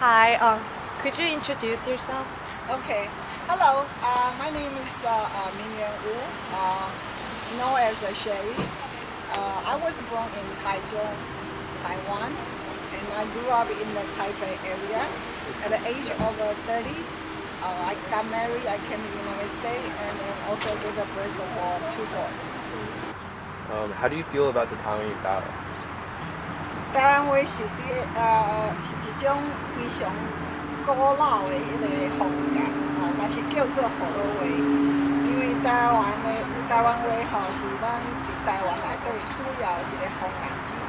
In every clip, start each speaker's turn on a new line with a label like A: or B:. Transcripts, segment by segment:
A: Hi, could you introduce yourself?
B: Okay. Hello. My name is Mingyuan Wu, known as Sherry. I was born in Taichung, Taiwan, and I grew up in the Taipei area. At the age of 30, I got married. I came to the United States, and then also gave birth for two boys.
C: How do you feel about the Taiwanese dialect?
B: 台湾话是一种非常古老的迄个方言，嘛是叫做河洛话。因为台湾话是咱伫台湾内底主要一个方言之一。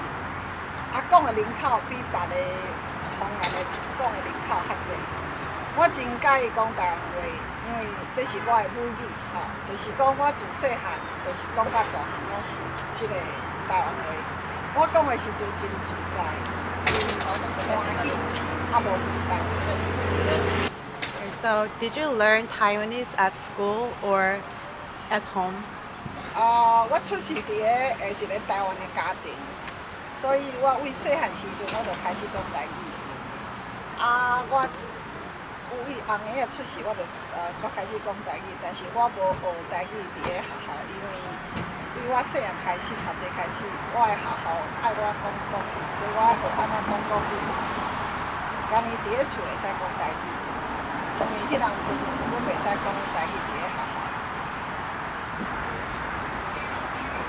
B: 讲的人口比别个方言的讲的人口较济。我真介意讲台湾话，因为这是我的母语，就是讲我自细汉，就是讲到大汉拢是即个台湾话。我讲的时阵真自在，欢喜，无负担。
A: Okay, so, did you learn Taiwanese at school or at home?
B: 我出世伫一个台湾的家庭，所以我为细汉时阵我就开始讲台语。我有伊红个出世，我就我开始讲台语，但是我无学台语伫学校，因为我细汉开始读册开始，我的学校爱我讲国语，所以我爱学安怎讲国语。家己伫厝会使讲台语，因为迄当阵阮袂使讲台语伫学校。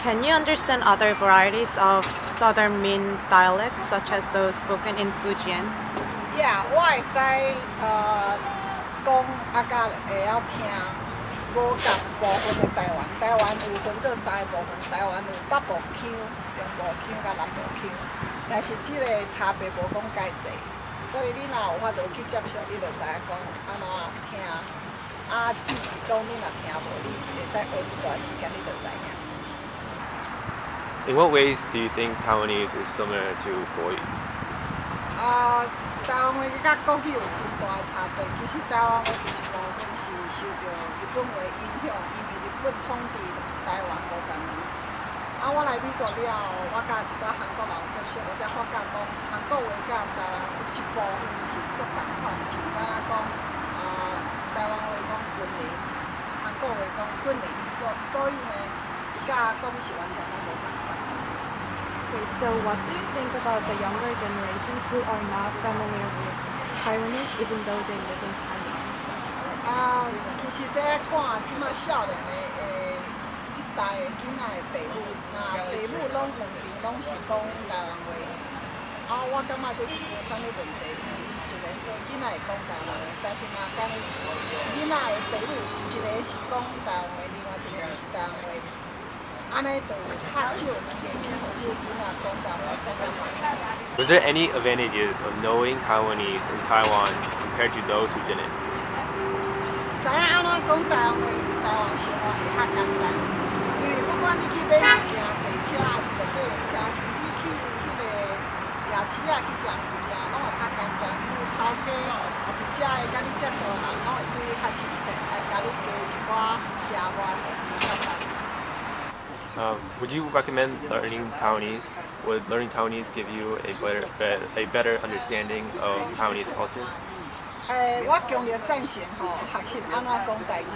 A: Can you understand other varieties of Southern Min dialects, such as those spoken in Fujian?
B: Yeah, 我会使讲甲会晓听。无共部分的台湾，台湾有分做三个部分，台湾有北部腔、中部腔甲南部腔，但是即个差别无讲介济，所以你若有法度去接受，你就知影讲安怎听。只是讲你若听无，你会使学一段时间，你就知影。
C: In what ways do you think Taiwanese is similar to 国语？
B: 台湾话甲国语有真大的差别。其实台湾话有一部分是受到日本话影响，因为日本统治台湾50年。我来美国了后，我甲一寡韩国人有接触，我才发觉讲韩国话甲台湾有一部分是足共款的，像敢若讲台湾话讲军人，韩国话讲军人，所以呢，伊甲国语是完全拢无共款。
A: Okay, so what do you think about the younger generations who are not familiar with Taiwanese, even though they live in Taiwan?
B: 其实这看即马少年的一代的囡仔的父母，那父母拢两边拢是讲台湾话。我感觉这是无啥物问题，因为自然对囡仔会讲台湾话，但是若讲囡仔的父母一个是讲台湾话，另外一个毋是台湾话。安尼就较少机会去互即个囡仔讲台湾讲较慢。
C: Was there any advantages of knowing Taiwanese in Taiwan compared to those who didn't?
B: 知影安怎讲台湾话，伫台湾生活会较简单，因为不管你去买物件、坐车、坐计程车，甚至去迄个夜市去食物件，拢会较简单，因为头家也是遮的甲你接触的人，拢会对你较亲切，会甲你加一寡额外服务较差意思。
C: Would you recommend learning Taiwanese? Would learning Taiwanese give you a better understanding of Taiwanese culture?
B: 我强烈赞成学习安怎讲台语，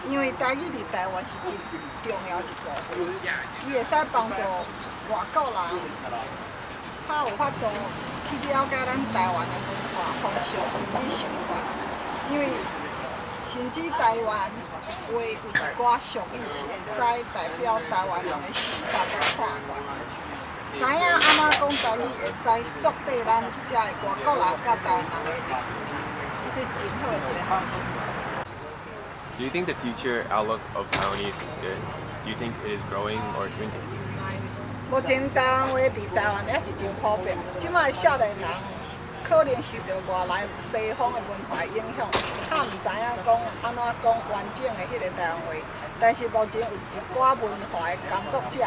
B: 因为台语伫台湾是真重要一部分，伊会使帮助外国人较有法度去了解咱台湾的文化风俗，甚至想法，因为甚至台湾话有一寡俗语是会使代表台湾人的想法甲看法。知影安怎讲台语会使缩短咱遮的外国人甲台湾人的距离，这是真好的一个方式。
C: Do you think the future outlook of Taiwanese is good? Do you think it is growing or shrinking?
B: 目前台湾话伫台湾也是真普遍，即摆的少年人可能受到外来西方的文化影响，较毋知影讲安怎讲完整的迄个台湾话。但是目前有一寡文化的工作者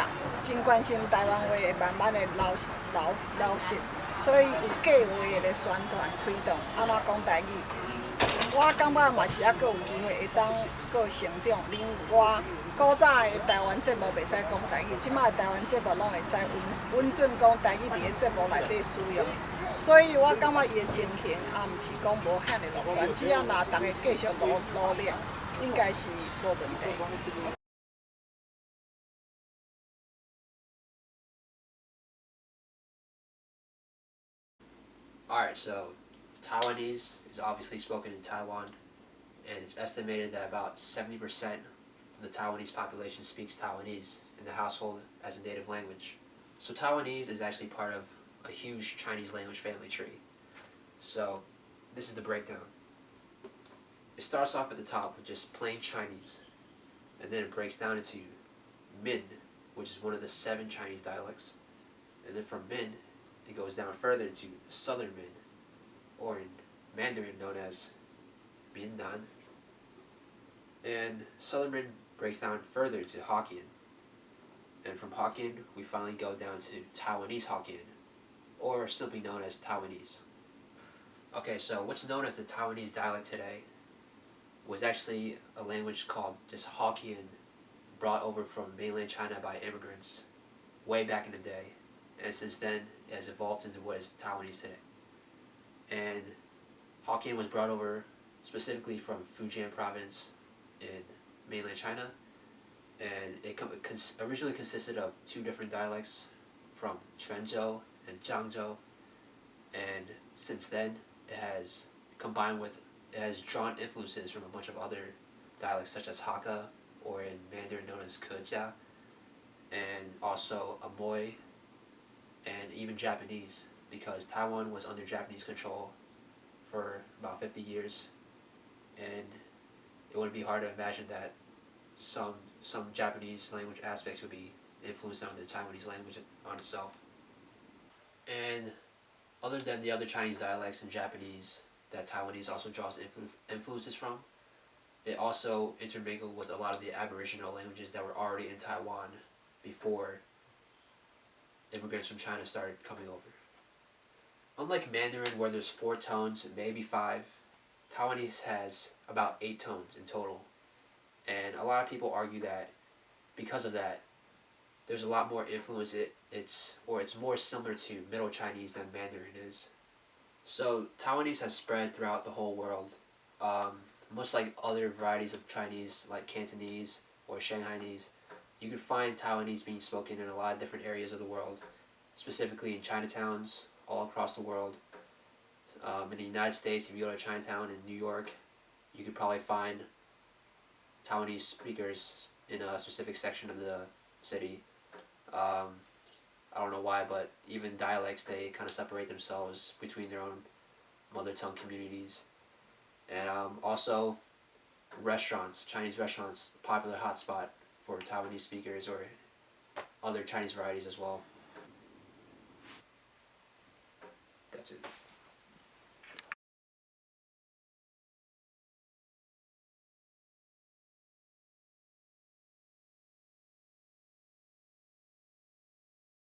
B: 真关心台湾话会慢慢的流失，所以有计划的宣传推动安怎讲台语。我感觉嘛是还佫有机会会当佫成长，另我古早的台湾节目袂使讲台语，即摆的台湾节目拢会使允准讲台语伫个节目内底使用，所以我感觉伊的情形也毋是讲无遐尼乐观，只要若大家继续努力，应该是无问题。
D: Alright, so Taiwanese is obviously spoken in Taiwan, and it's estimated that about 70% of the Taiwanese population speaks Taiwanese in the household as a native language. So Taiwanese is actually part of a huge Chinese language family tree. So this is the breakdown. It starts off at the top with just plain Chinese, and then it breaks down into Min, which is one of the 7 Chinese dialects, and then from Min it goes down further to Southern Min, or in Mandarin known as Minnan, and Southern Min breaks down further to Hokkien, and from Hokkien we finally go down to Taiwanese Hokkien, or simply known as Taiwanese. Okay, so what's known as the Taiwanese dialect today was actually a language called just Hokkien, brought over from mainland China by immigrants way back in the day, and since then it has evolved into what is Taiwanese today. And Hokkien was brought over specifically from Fujian province in mainland China, and it originally consisted of 2 different dialects from Quanzhou and Jiangzhou, and since then it has drawn influences from a bunch of other dialects such as Hakka, or in Mandarin known as Kejia, and also Amoy, and even Japanese, because Taiwan was under Japanese control for about 50 years, and it wouldn't be hard to imagine that some Japanese language aspects would be influenced on the Taiwanese language on itself. And other than the other Chinese dialects and Japanese that Taiwanese also draws influences from, it also intermingled with a lot of the Aboriginal languages that were already in Taiwan before immigrants from China started coming over. Unlike Mandarin, where there's 4 tones, maybe 5, Taiwanese has about 8 tones in total. And a lot of people argue that because of that, there's a lot more influence. It's more similar to Middle Chinese than Mandarin is. So Taiwanese has spread throughout the whole world. Much like other varieties of Chinese, like Cantonese or Shanghainese, you can find Taiwanese being spoken in a lot of different areas of the world, specifically in Chinatowns all across the world. In the United States, if you go to Chinatown in New York, you could probably find Taiwanese speakers in a specific section of the city. I don't know why, but even dialects, they kind of separate themselves between their own mother tongue communities. And also restaurants, Chinese restaurants, popular hotspot for Taiwanese speakers or other Chinese varieties as well. That's it.